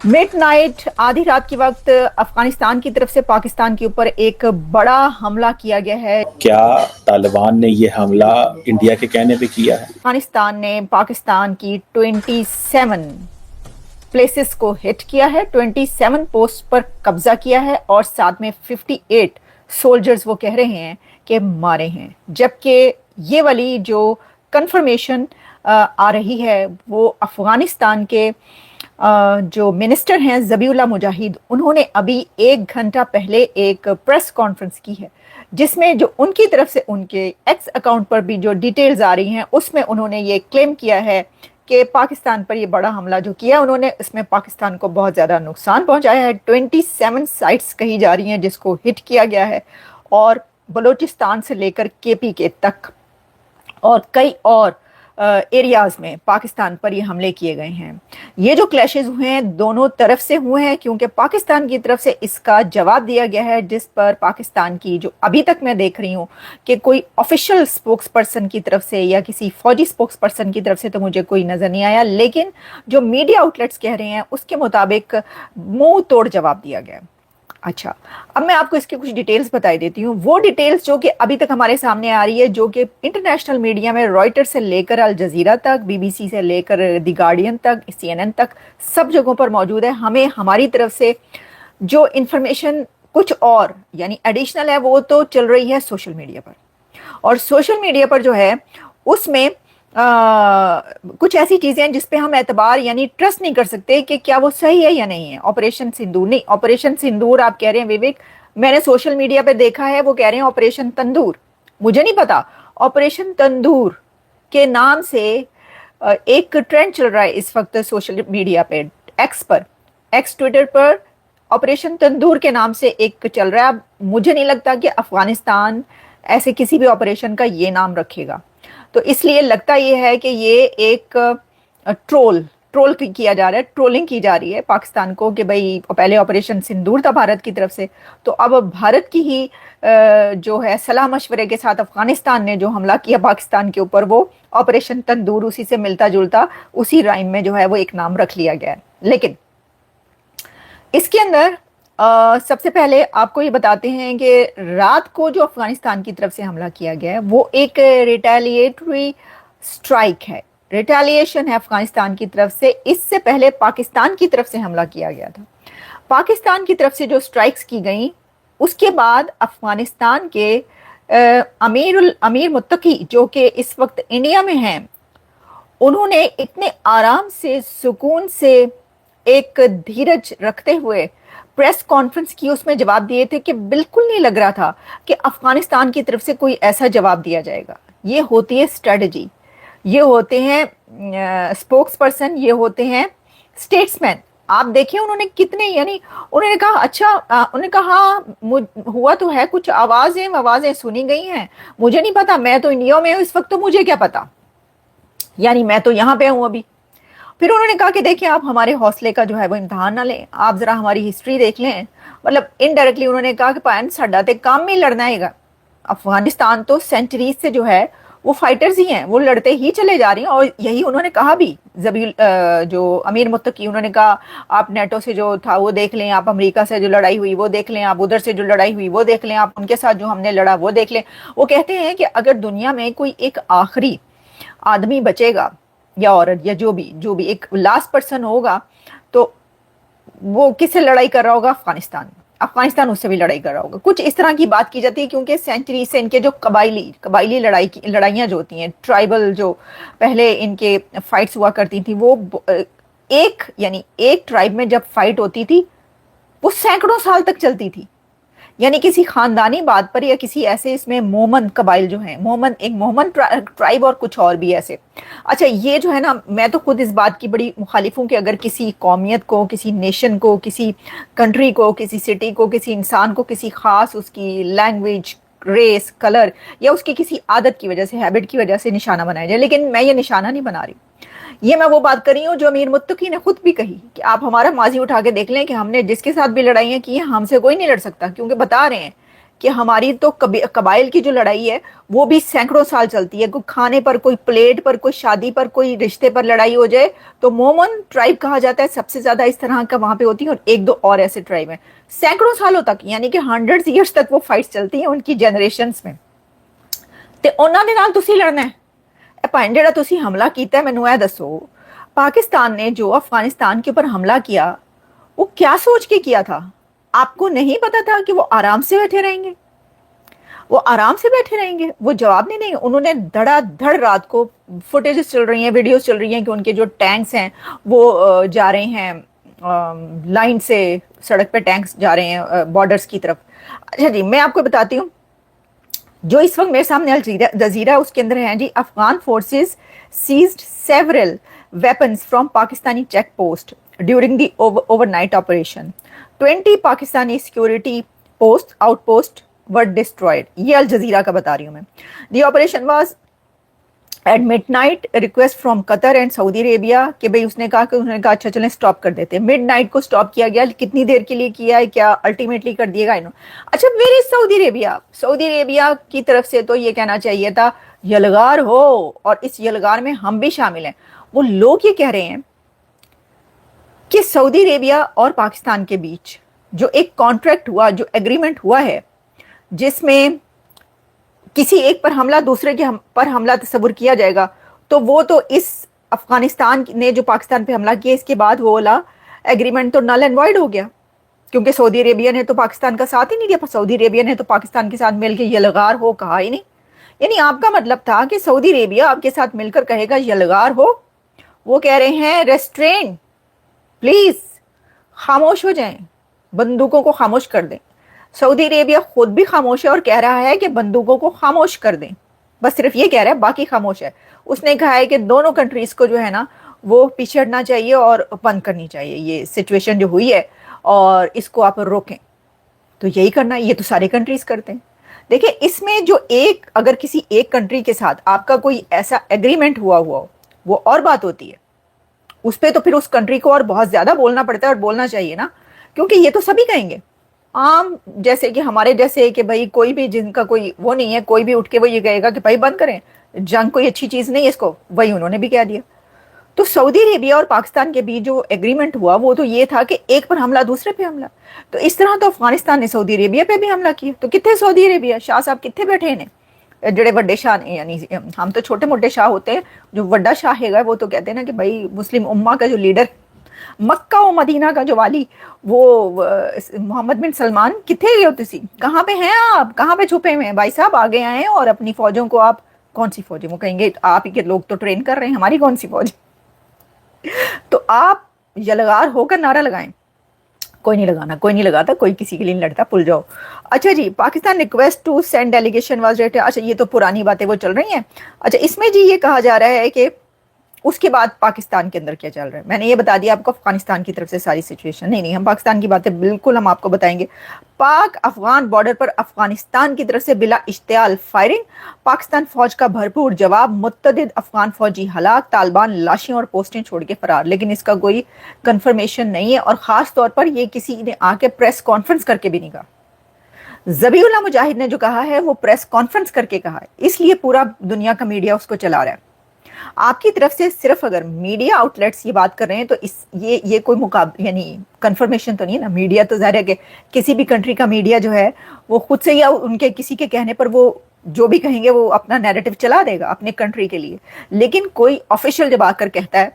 Mid night आधी रात के वक्त अफगानिस्तान की तरफ से पाकिस्तान के ऊपर एक बड़ा हमला किया गया है। क्या तालिबान ने ये हमला इंडिया के कहने पे किया है? अफगानिस्तान ने पाकिस्तान की 27 प्लेसेस को हिट किया है, 27 पोस्ट पर कब्जा किया है और साथ में 58 सोल्जर्स वो कह रहे हैं कि मारे हैं। जबकि ये वाली जो कंफर्मेशन आ रही है वो अफगानिस्तान के जो मिनिस्टर हैं ज़बीउल्लाह मुजाहिद, उन्होंने अभी 1 घंटा पहले एक प्रेस कॉन्फ्रेंस की है जिसमें जो उनकी तरफ से उनके एक्स अकाउंट पर भी जो डिटेल्स आ रही हैं उसमें उन्होंने ये क्लेम किया है कि पाकिस्तान पर ये बड़ा हमला जो किया उन्होंने, इसमें पाकिस्तान को बहुत ज़्यादा नुकसान पहुंचाया है। 27 साइट्स कही जा रही हैं जिसको हिट किया गया है और बलूचिस्तान से लेकर केपी के तक और कई और एरियाज में पाकिस्तान पर ये हमले किए गए हैं। ये जो क्लैशेस हुए हैं दोनों तरफ से हुए हैं क्योंकि पाकिस्तान की तरफ से इसका जवाब दिया गया है, जिस पर पाकिस्तान की जो अभी तक मैं देख रही हूँ कि कोई ऑफिशियल स्पोक्स पर्सन की तरफ से या किसी फौजी स्पोक्स पर्सन की तरफ से तो मुझे कोई नजर नहीं आया, लेकिन जो मीडिया आउटलेट्स कह रहे हैं उसके मुताबिक मुंह तोड़ जवाब दिया गया। अच्छा, अब मैं आपको इसकी कुछ डिटेल्स बता देती हूँ। वो डिटेल्स जो कि अभी तक हमारे सामने आ रही है, जो कि इंटरनेशनल मीडिया में रॉयटर से लेकर अल जजीरा तक, बीबीसी से लेकर द गार्डियन तक, सीएनएन तक, सब जगहों पर मौजूद है। हमें हमारी तरफ से जो इंफॉर्मेशन कुछ और यानी एडिशनल है वो तो चल रही है सोशल मीडिया पर, और सोशल मीडिया पर जो है उसमें कुछ ऐसी चीजें हैं जिसपे हम एतबार यानी ट्रस्ट नहीं कर सकते कि क्या वो सही है या नहीं है। ऑपरेशन सिंदूर नहीं, ऑपरेशन सिंदूर आप कह रहे हैं विवेक, मैंने सोशल मीडिया पे देखा है वो कह रहे हैं ऑपरेशन तंदूर, मुझे नहीं पता। ऑपरेशन तंदूर के नाम से एक ट्रेंड चल रहा है इस वक्त सोशल मीडिया पे, एक्स पर, एक्स ट्विटर पर ऑपरेशन तंदूर के नाम से एक चल रहा है। अब मुझे नहीं लगता कि अफगानिस्तान ऐसे किसी भी ऑपरेशन का ये नाम रखेगा, तो इसलिए लगता ये है कि ये एक ट्रोल किया जा रहा है, ट्रोलिंग की जा रही है पाकिस्तान को कि भाई पहले ऑपरेशन सिंदूर था भारत की तरफ से, तो अब भारत की ही जो है सलाह मशवरे के साथ अफगानिस्तान ने जो हमला किया पाकिस्तान के ऊपर वो ऑपरेशन तंदूर उसी से मिलता जुलता उसी राइम में जो है वो एक नाम रख लिया गया है। लेकिन इसके अंदर सबसे पहले आपको ये बताते हैं कि रात को जो अफगानिस्तान की तरफ से हमला किया गया है वो एक रिटेलिएटरी स्ट्राइक है, रिटेलिएशन है अफगानिस्तान की तरफ से। इससे पहले पाकिस्तान की तरफ से हमला किया गया था। पाकिस्तान की तरफ से जो स्ट्राइक्स की गई उसके बाद अफगानिस्तान के अमीर मुत्तकी जो कि इस वक्त इंडिया में हैं, उन्होंने इतने आराम से सुकून से एक धीरज रखते हुए प्रेस कॉन्फ्रेंस की, उसमें जवाब दिए थे कि बिल्कुल नहीं लग रहा था कि अफगानिस्तान की तरफ से कोई ऐसा जवाब दिया जाएगा। ये होती है स्ट्रेटजी, ये होते हैं स्पोक्स पर्सन, ये होते हैं स्टेट्समैन। आप देखिए उन्होंने कितने यानी उन्होंने कहा अच्छा, उन्होंने कहा हुआ तो है, कुछ आवाजें सुनी गई हैं, मुझे नहीं पता, मैं तो इंडिया में हूँ इस वक्त, तो मुझे क्या पता, यानी मैं तो यहाँ पे हूँ अभी। फिर उन्होंने कहा कि देखिए आप हमारे हौसले का जो है वो इम्तहान ना लें, आप जरा हमारी हिस्ट्री देख लें। मतलब इनडायरेक्टली उन्होंने कहा कि भैन साडा ते काम ही लड़ना है। अफगानिस्तान तो सेंचुरीज से जो है वो फाइटर्स ही हैं, वो लड़ते ही चले जा रही हैं, और यही उन्होंने कहा भी। जो अमीर मुत्तकी, उन्होंने कहा आप नेटो से जो था वो देख लें, आप अमेरिका से जो लड़ाई हुई वो देख लें, आप उधर से जो लड़ाई हुई वो देख लें, आप उनके साथ जो हमने लड़ा वो देख लें। वो कहते हैं कि अगर दुनिया में कोई एक आखिरी आदमी बचेगा या औरत या जो भी एक लास्ट पर्सन होगा तो वो किससे लड़ाई कर रहा होगा? अफगानिस्तान उससे भी लड़ाई कर रहा होगा। कुछ इस तरह की बात की जाती है क्योंकि सेंचुरी से इनके जो कबाइली लड़ाइयाँ जो होती हैं, ट्राइबल जो पहले इनके फाइट्स हुआ करती थी, वो एक ट्राइब में जब फाइट होती थी वो सैकड़ों साल तक चलती थी, यानी किसी खानदानी बात पर या किसी ऐसे, इसमें मोमन कबाइल जो है, मोमन ट्राइब और कुछ और भी ऐसे। अच्छा, ये जो है ना, मैं तो खुद इस बात की बड़ी मुखालिफ हूँ कि अगर किसी कौमियत को, किसी नेशन को, किसी कंट्री को, किसी सिटी को, किसी इंसान को किसी खास उसकी लैंग्वेज, रेस, कलर या उसकी किसी आदत की वजह से, हैबिट की वजह से निशाना बनाया जाए, लेकिन मैं ये निशाना नहीं बना रही। ये मैं वो बात कर रही हूँ जो अमीर मुत्तकी ने खुद भी कही कि आप हमारा माजी उठा के देख लें कि हमने जिसके साथ भी लड़ाइयाँ की हैं हमसे कोई नहीं लड़ सकता, क्योंकि बता रहे हैं کہ ہماری تو قبائل کی جو لڑائی ہے وہ بھی سینکڑوں سال چلتی ہے. کوئی کھانے پر, کوئی پلیٹ پر, کوئی شادی پر, کوئی رشتے پر لڑائی ہو جائے تو مومن ٹرائب کہا جاتا ہے سب سے زیادہ اس طرح کا وہاں پہ ہوتی ہے, اور ایک دو اور ایسے ٹرائب ہیں سینکڑوں سالوں تک, یعنی کہ 100 ایئرس تک وہ فائٹس چلتی ہیں ان کی جنریشنز میں. تے انہاں دے نال تسی لڑنا ہے بھائی جڑا تسی حملہ کیتا ہے. مینوں اے دسو پاکستان نے جو افغانستان کے اوپر حملہ کیا وہ کیا سوچ کے کیا تھا؟ آپ کو نہیں پتا تھا کہ وہ آرام سے بیٹھے رہیں گے؟ وہ آرام سے بیٹھے رہیں گے؟ وہ جواب نہیں دیں گے. انہوں نے دھڑا دھڑ رات کو فوٹیجز چل رہی ہیں, ویڈیوز چل رہی ہیں کہ ان کے جو ٹینکس ہیں وہ جا رہے ہیں لائن سے, سڑک پہ ٹینکس جا رہے ہیں بارڈرز کی طرف. اچھا جی, میں آپ کو بتاتی ہوں جو اس وقت میرے سامنے الجزیرہ اس کے اندر ہیں جی. Afghan forces seized several weapons from Pakistani check post during the overnight operation. 20 Pakistani security post out post were destroyed. یہ الجزیرہ کا بتا رہی ہوں میں. The operation was at midnight request from Qatar and Saudi Arabia کہ بھئی اس نے کہا کہ انہوں نے کہا اچھا چلیں سٹاپ کر دیتے ہیں. مڈ نائٹ کو سٹاپ کیا گیا, کتنی دیر کے لیے کیا ہے, کیا الٹیمیٹلی کر دیے گا انہوں. اچھا ویئر از سعودی عربیہ؟ سعودی عربیہ کی طرف سے تو یہ کہنا چاہیے تھا یلغار ہو, اور اس یلغار میں ہم بھی شامل ہیں. وہ لوگ یہ کہہ رہے ہیں کہ سعودی عربیہ اور پاکستان کے بیچ جو ایک کانٹریکٹ ہوا, جو ایگریمنٹ ہوا ہے, جس میں کسی ایک پر حملہ دوسرے کے پر حملہ تصور کیا جائے گا, تو وہ تو اس افغانستان نے جو پاکستان پہ حملہ کیا اس کے بعد وہ والا ایگریمنٹ تو نل اینڈ وائڈ ہو گیا, کیونکہ سعودی عربیہ نے تو پاکستان کا ساتھ ہی نہیں دیا. سعودی عربیہ نے تو پاکستان کے ساتھ مل کے یلغار ہو کہا ہی نہیں. یعنی آپ کا مطلب تھا کہ سعودی عربیہ آپ کے ساتھ مل کر کہے گا یلغار ہو. وہ کہہ رہے ہیں ریسٹرین, پلیز خاموش ہو جائیں, بندوقوں کو خاموش کر دیں. سعودی عربیہ خود بھی خاموش ہے اور کہہ رہا ہے کہ بندوقوں کو خاموش کر دیں. بس صرف یہ کہہ رہا ہے, باقی خاموش ہے. اس نے کہا ہے کہ دونوں کنٹریز کو جو ہے نا وہ پیچھے ہٹنا چاہیے اور بند کرنی چاہیے یہ سچویشن جو ہوئی ہے, اور اس کو آپ روکیں. تو یہی کرنا ہے, یہ تو سارے کنٹریز کرتے ہیں. دیکھیں اس میں جو ایک اگر کسی ایک کنٹری کے ساتھ آپ کا کوئی ایسا ایگریمنٹ ہوا ہو وہ اور بات ہوتی ہے, اس پہ تو پھر اس کنٹری کو اور بہت زیادہ بولنا پڑتا ہے, اور بولنا چاہیے نا, کیونکہ یہ تو سبھی کہیں گے. عام جیسے کہ ہمارے جیسے کہ بھائی کوئی بھی جن کا کوئی وہ نہیں ہے, کوئی بھی اٹھ کے وہ یہ کہے گا کہ بھائی بند کریں, جنگ کوئی اچھی چیز نہیں ہے اس کو, وہی انہوں نے بھی کہہ دیا. تو سعودی عربیہ اور پاکستان کے بیچ جو ایگریمنٹ ہوا وہ تو یہ تھا کہ ایک پر حملہ دوسرے پہ حملہ. تو اس طرح تو افغانستان نے سعودی عربیہ پہ بھی حملہ کیا. تو کتنے سعودی عربیہ شاہ صاحب کتنے بیٹھے ہیں جڑے وڈے شاہ نے, یعنی ہم تو چھوٹے موٹے شاہ ہوتے ہیں, جو وڈا شاہ ہے گا وہ تو کہتے ہیں نا کہ بھائی مسلم امہ کا جو لیڈر, مکہ و مدینہ کا جو والی, وہ محمد بن سلمان, کتنے گئے ہوتے سی, کہاں پہ ہیں آپ, کہاں پہ چھپے ہوئے ہیں بھائی صاحب, آگے آئے اور اپنی فوجوں کو آپ, کون سی فوجیں, وہ کہیں گے آپ ہی کے لوگ تو ٹرین کر رہے ہیں, ہماری کون سی فوج. تو آپ یلغار ہو کر نعرہ لگائیں. کوئی نہیں لگانا, کوئی نہیں لگاتا, کوئی کسی کے لیے نہیں لڑتا, بھول جاؤ. اچھا جی, Pakistan request to send delegation was rate. اچھا یہ تو پرانی باتیں وہ چل رہی ہیں. اچھا اس میں جی یہ کہا جا رہا ہے کہ اس کے بعد پاکستان کے اندر کیا چل رہا ہے. میں نے یہ بتا دیا آپ کو افغانستان کی طرف سے ساری سچویشن. نہیں ہم پاکستان کی باتیں بالکل ہم آپ کو بتائیں گے. پاک افغان بارڈر پر افغانستان کی طرف سے بلا اشتعال فائرنگ, پاکستان فوج کا بھرپور جواب, متعدد افغان فوجی ہلاک, طالبان لاشیں اور پوسٹیں چھوڑ کے فرار. لیکن اس کا کوئی کنفرمیشن نہیں ہے, اور خاص طور پر یہ کسی نے آ کے پریس کانفرنس کر کے بھی نہیں کہا. ذبیح اللہ مجاہد نے جو کہا ہے وہ پریس کانفرنس کر کے کہا ہے, اس لیے پورا دنیا کا میڈیا اس کو چلا رہا ہے. آپ کی طرف سے صرف اگر میڈیا آؤٹ لیٹس یہ بات کر رہے ہیں تو یہ کوئی مقابلہ یعنی کنفرمیشن تو نہیں ہے نا. میڈیا تو ظاہر ہے کہ کسی بھی کنٹری کا میڈیا جو ہے وہ خود سے یا ان کے کسی کے کہنے پر وہ جو بھی کہیں گے وہ اپنا نیریٹو چلا دے گا اپنے کنٹری کے لیے. لیکن کوئی آفیشیل جب آ کر کہتا ہے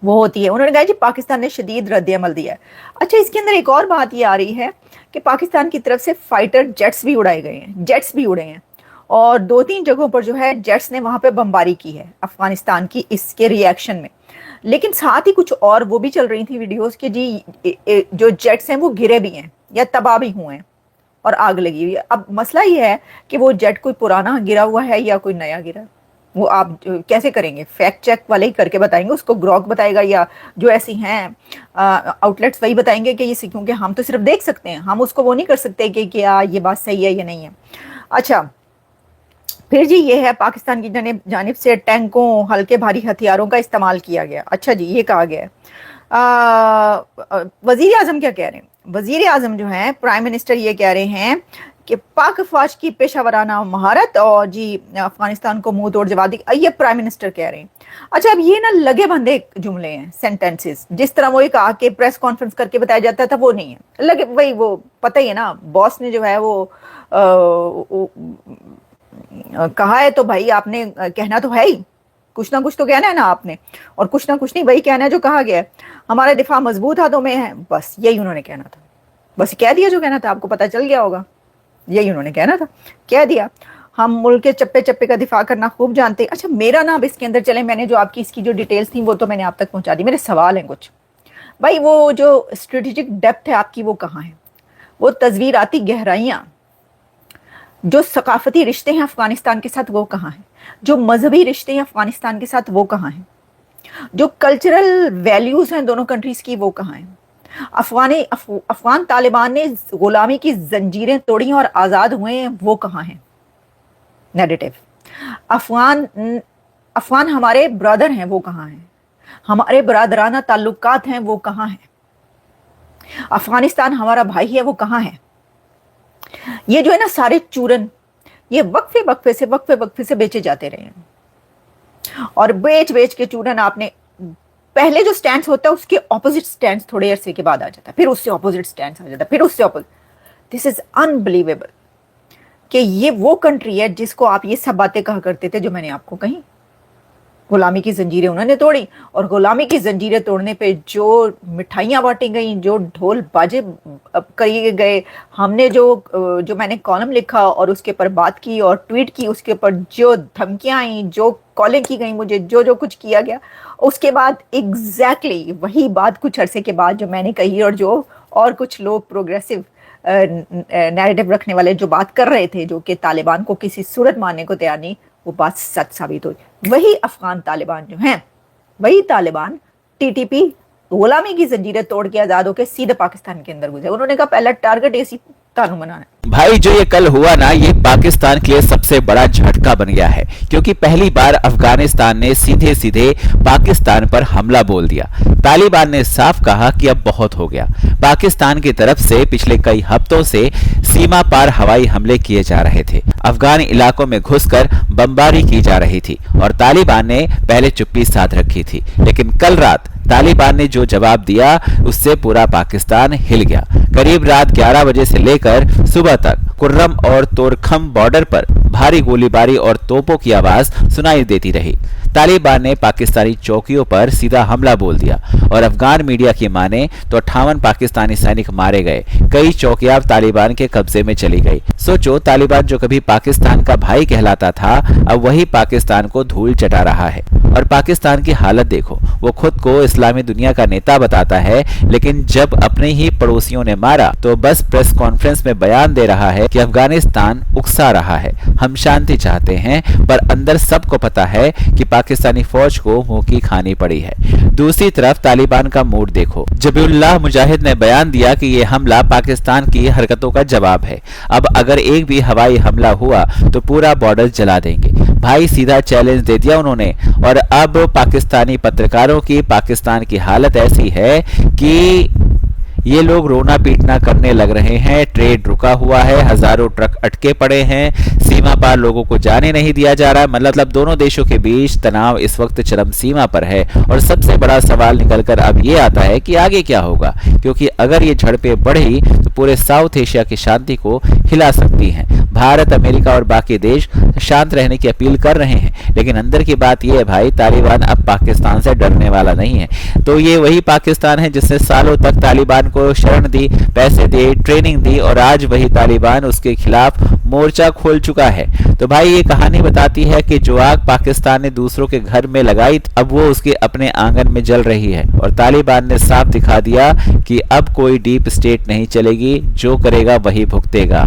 وہ ہوتی ہے. انہوں نے کہا جی پاکستان نے شدید رد عمل دیا ہے. اچھا اس کے اندر ایک اور بات یہ آ رہی ہے کہ پاکستان کی طرف سے فائٹر جیٹس بھی اڑائے گئے ہیں, جیٹس بھی اڑے ہیں, اور 2-3 جگہوں پر جو ہے جیٹس نے وہاں پہ بمباری کی ہے افغانستان کی اس کے ری ایکشن میں. لیکن ساتھ ہی کچھ اور وہ بھی چل رہی تھی ویڈیوز کہ جی جو جیٹس ہیں وہ گرے بھی ہیں یا تباہ بھی ہوئے ہیں اور آگ لگی ہوئی ہے. اب مسئلہ یہ ہے کہ وہ جیٹ کوئی پرانا گرا ہوا ہے یا کوئی نیا گرا, وہ آپ کیسے کریں گے؟ فیکٹ چیک والے ہی کر کے بتائیں گے, اس کو گروک بتائے گا یا جو ایسی ہیں آؤٹ لیٹس وہی بتائیں گے کہ یہ, کیونکہ ہم تو صرف دیکھ سکتے ہیں, ہم اس کو وہ نہیں کر سکتے کہ کیا یہ بات صحیح ہے یا نہیں ہے. اچھا پھر جی یہ ہے پاکستان کی جانب سے ٹینکوں, ہلکے بھاری ہتھیاروں کا استعمال کیا گیا. اچھا جی یہ کہا گیا ہے. وزیر اعظم کیا کہہ رہے ہیں؟ وزیر اعظم جو ہیں پرائم منسٹر یہ کہہ رہے ہیں कि पाक अफवाज की पेशावराना महारत और जी अफगानिस्तान को मुंह तोड़ जवाब दी, ये प्राइम मिनिस्टर कह रहे हैं। अच्छा, अब ये ना लगे बंधे जुमले हैं, सेंटेंसेस। जिस तरह वो कहा कि प्रेस कॉन्फ्रेंस करके बताया जाता था, वो नहीं है, लगे वही, वो पता ही है ना, बॉस ने जो है वो कहा है तो भाई आपने कहना तो है ही, कुछ ना कुछ तो कहना है ना आपने, और कुछ ना कुछ नहीं, वही कहना है जो कहा गया है। हमारा दिफा मजबूत हाथों में है, बस यही उन्होंने कहना था, बस कह दिया जो कहना था, आपको पता चल गया होगा, यही उन्होंने कहना था, कह दिया। हम मुल्क के चप्पे चप्पे का दिफा करना खूब जानते हैं। अच्छा, मेरा ना अब इसके अंदर चले, मैंने जो आपकी इसकी जो डिटेल्स थी वो तो मैंने आप तक पहुंचा दी। मेरे सवाल हैं कुछ भाई, वो जो स्ट्रेटेजिक डेप्थ है आपकी वो कहाँ है? वो तस्वीराती गहराइयाँ, जो सकाफती रिश्ते हैं अफगानिस्तान के साथ वो कहाँ हैं? जो मजहबी रिश्ते हैं अफगानिस्तान के साथ वो कहाँ हैं? जो कल्चरल वैल्यूज हैं दोनों कंट्रीज की वो कहाँ हैं? अफगान तालिबान ने गुलामी की जंजीरें तोड़ी और आज़ाद हुए हैं, वो कहाँ हैं? नेगेटिव। अफगान हमारे ब्रदर हैं, वो कहाँ हैं? हमारे बरादराना ताल्लुकात हैं, वो कहाँ हैं? अफगानिस्तान हमारा भाई है, वो कहाँ है? ये जो है ना सारे चूरन, ये वक्फे से बेचे जाते रहे हैं, और बेच के चूरन आपने, पहले जो स्टैंड होता है उसके ऑपोजिट स्टैंड थोड़े अरसे के बाद आ जाता है, फिर उससे ऑपोजिट स्टैंड आ जाता है, फिर उससे ऑपोजिट। दिस इज अनबिलीवेबल कि ये वो कंट्री है जिसको आप ये सब बातें कहा करते थे जो मैंने आपको कही। गुलामी की जंजीरें उन्होंने तोड़ी, और गुलामी की जंजीरें तोड़ने पे जो मिठाइयाँ बांटी गई, जो ढोल बाजे किए गए, हमने जो मैंने कॉलम लिखा और उसके ऊपर बात की और ट्वीट की, उसके ऊपर जो धमकियाँ आई, जो कॉलें की गई मुझे, जो कुछ किया गया, उसके बाद एग्जैक्टली वही बात कुछ अरसे के बाद जो मैंने कही, और जो और कुछ लोग प्रोग्रेसिव नैरेटिव रखने वाले जो बात कर रहे थे, जो कि तालिबान को किसी सूरत मानने को तैयार नहीं, वो बात सच साबित हुई। वही अफगान तालिबान जो हैं, वही तालिबान टीटीपी गुलामी की जंजीरें तोड़ के आजाद होकर सीधे पाकिस्तान के अंदर घुसे। उन्होंने कहा पहला टारगेट ऐसी कानून बनाना है। भाई जो ये कल हुआ ना, ये पाकिस्तान के लिए सबसे बड़ा झटका बन गया है, क्योंकि पहली बार अफगानिस्तान ने सीधे सीधे पाकिस्तान पर हमला बोल दिया। तालिबान ने साफ कहा कि अब बहुत हो गया। पाकिस्तान की तरफ से पिछले कई हफ्तों से सीमा पार हवाई हमले किए जा रहे थे, अफगान इलाकों में घुसकर बमबारी की जा रही थी, और तालिबान ने पहले चुप्पी साध रखी थी। लेकिन कल रात तालिबान ने जो जवाब दिया उससे पूरा पाकिस्तान हिल गया। करीब रात 11 बजे से लेकर सुबह तक कुर्रम और तोरखम बॉर्डर पर भारी गोलीबारी और तोपों की आवाज सुनाई देती रही। तालिबान ने पाकिस्तानी चौकियों पर सीधा हमला बोल दिया, और अफगान मीडिया की माने तो 58 पाकिस्तानी सैनिक मारे गए। कई चौकियां तालिबान के कब्जे में चली गई। सोचो, तालिबान जो कभी पाकिस्तान का भाई कहलाता था, अब वही पाकिस्तान को धूल चटा रहा है। और पाकिस्तान की हालत देखो, वो खुद को इस्लामी दुनिया का नेता बताता है, लेकिन जब अपने ही पड़ोसियों ने मारा तो बस प्रेस कॉन्फ्रेंस में बयान दे रहा है कि अफगानिस्तान उकसा रहा है, हम शांति चाहते हैं, पर अंदर सबको पता है कि पाकिस्तानी फौज को मुंह की खानी पड़ी है। दूसरी तरफ तालिबान का मूड देखो, जबीउल्लाह मुजाहिद ने बयान दिया कि यह हमला पाकिस्तान की हरकतों का जवाब है। अब अगर एक भी हवाई हमला हुआ तो पूरा बॉर्डर जला देंगे। भाई सीधा चैलेंज दे दिया उन्होंने। और अब पाकिस्तानी पत्रकारों की पाकिस्तान की हालत ऐसी है कि ये लोग रोना पीटना करने लग रहे हैं। ट्रेड रुका हुआ है, हजारों ट्रक अटके पड़े हैं, सीमा पार लोगों को जाने नहीं दिया जा रहा है। मतलब दोनों देशों के बीच तनाव इस वक्त चरम सीमा पर है। और सबसे बड़ा सवाल निकलकर अब ये आता है कि आगे क्या होगा, क्योंकि अगर ये झड़पें बढ़ी तो पूरे साउथ एशिया की शांति को हिला सकती हैं। भारत, अमेरिका और बाकी देश शांत रहने की अपील कर रहे हैं, लेकिन अंदर की बात यह है भाई, तालिबान अब पाकिस्तान से डरने वाला नहीं है। तो ये वही पाकिस्तान है जिसने सालों तक तालिबान को शरण दी, पैसे दिए, ट्रेनिंग दी, और आज वही तालिबान उसके खिलाफ मोर्चा खोल चुका है। तो भाई ये कहानी बताती है कि जो आग पाकिस्तान ने दूसरों के घर में लगाई, अब वो उसके अपने आंगन में जल रही है। और तालिबान ने साफ दिखा दिया कि अब कोई डीप स्टेट नहीं चलेगी, जो करेगा वही भुगतेगा।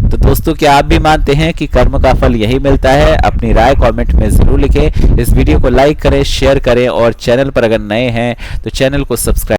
तो दोस्तों, क्या आप भी मानते हैं कि कर्म का फल यही मिलता है? अपनी राय कमेंट में जरूर लिखें। इस वीडियो को लाइक करें, शेयर करें, और चैनल पर अगर नए हैं तो चैनल को सब्सक्राइब